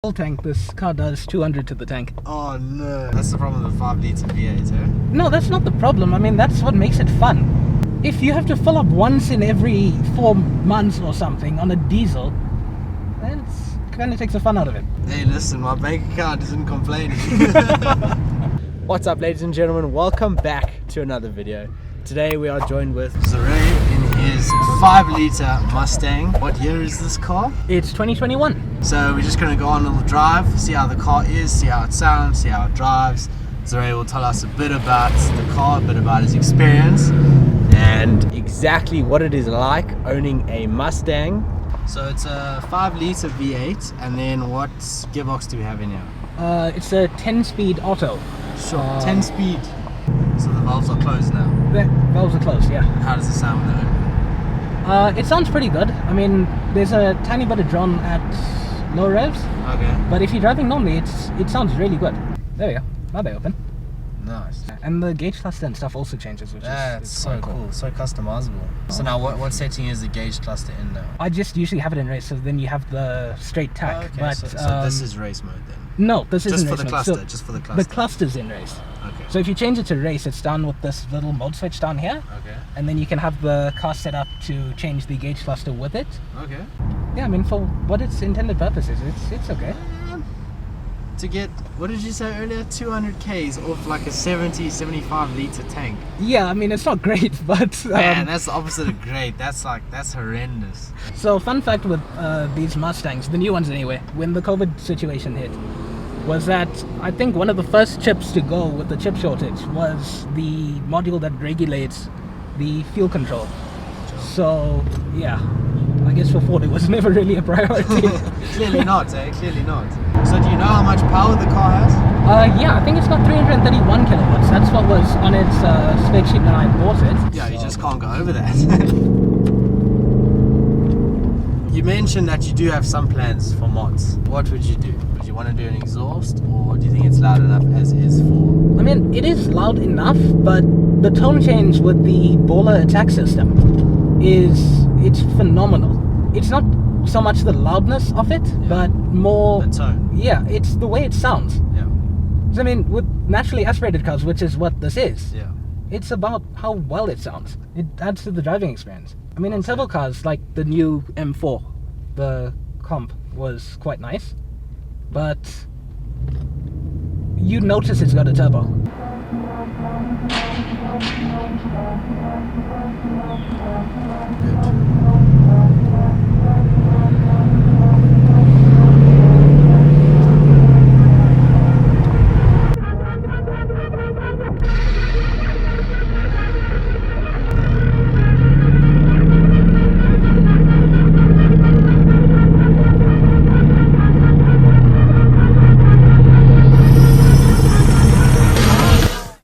full tank, this car does 200 to the tank. Oh no, that's the problem with the 5-litre V8, eh? No, that's not the problem. I mean, that's what makes it fun. If you have to fill up once in every 4 months or something on a diesel, then it kind of takes the fun out of it. Hey, listen, my bank account isn't complaining. What's up, ladies and gentlemen? Welcome back to another video. Today we are joined with Zure in his 5-litre Mustang. What year is this car? It's 2021. So we're just going to go on a little drive, see how the car is, see how it sounds, see how it drives. Zure will tell us a bit about the car, a bit about his experience, and exactly what it is like owning a Mustang. So it's a 5-litre V8, and then what gearbox do we have in here? It's a 10-speed auto. Sure, 10 speed. So the valves are closed now. The valves are closed, yeah. How does it sound when they're open? It sounds pretty good. I mean, there's a tiny bit of drone at low revs. Okay. But if you're driving normally, it sounds really good. There we go. Now they open. Nice. And the gauge cluster and stuff also changes, which is so cool. So customizable. So now what setting is the gauge cluster in now? I just usually have it in race, so then you have the straight tack. Oh, okay. But, so this is race mode then? No, this isn't just race for the mode. cluster. So just for the cluster. the cluster's in race. Okay. So if you change it to race, it's done with this little mode switch down here. Okay. And then you can have the car set up to change the gauge cluster with it. Okay. Yeah, I mean, for what its intended purpose is, it's okay. To get, what did you say earlier, 200 Ks off like a 75 litre tank. Yeah, I mean, it's not great, but man, that's the opposite of great. That's horrendous. So fun fact with these Mustangs, the new ones anyway, when the COVID situation hit, was that I think one of the first chips to go with the chip shortage was the module that regulates the fuel control. So yeah, I guess for Ford it was never really a priority. Clearly not, eh? Clearly not. So do you know how much power the car has? Yeah, I think it's got 331 kilowatts. That's what was on its spec sheet when I bought it. Yeah, you just can't go over that. You mentioned that you do have some plans for mods. What would you do? Would you want to do an exhaust, or do you think it's loud enough as is for? I mean, it is loud enough, but the tone change with the baller attack system it's phenomenal. It's not so much the loudness of it, but more the tone. Yeah, it's the way it sounds. Yeah. So, I mean, with naturally aspirated cars, which is what this is, yeah, it's about how well it sounds. It adds to the driving experience. I mean, in turbo cars like the new M4, the comp was quite nice, but you notice it's got a turbo. Good.